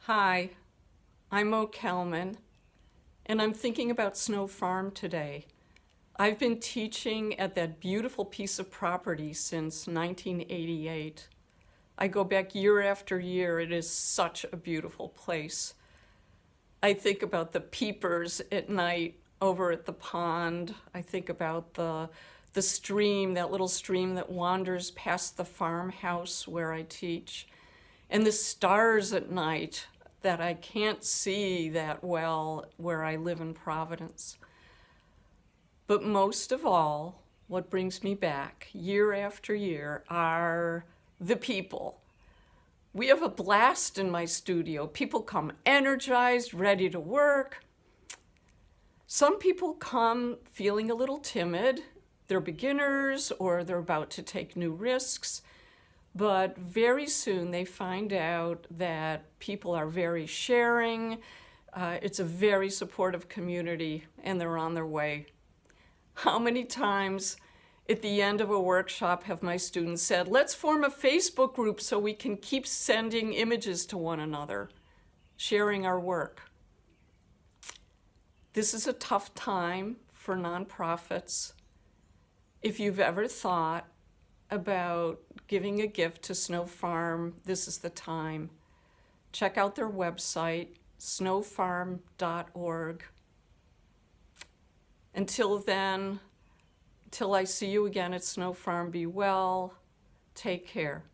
Hi, I'm Mo Kelman, and I'm thinking about Snow Farm today. I've been teaching at that beautiful piece of property since 1988. I go back year after year. It is such a beautiful place. I think about the peepers at night over at the pond. I think about the stream, that little stream that wanders past the farmhouse where I teach, and the stars at night that I can't see that well where I live in Providence. But most of all, what brings me back year after year are the people. We have a blast in my studio. People come energized, ready to work. Some people come feeling a little timid. They're beginners or they're about to take new risks. But very soon they find out that people are very sharing. It's a very supportive community, and they're on their way. How many times at the end of a workshop have my students said, let's form a Facebook group so we can keep sending images to one another, sharing our work. This is a tough time for nonprofits. If you've ever thought about giving a gift to Snow Farm, this is the time. Check out their website, snowfarm.org. Until then, till I see you again at Snow Farm, be well, take care.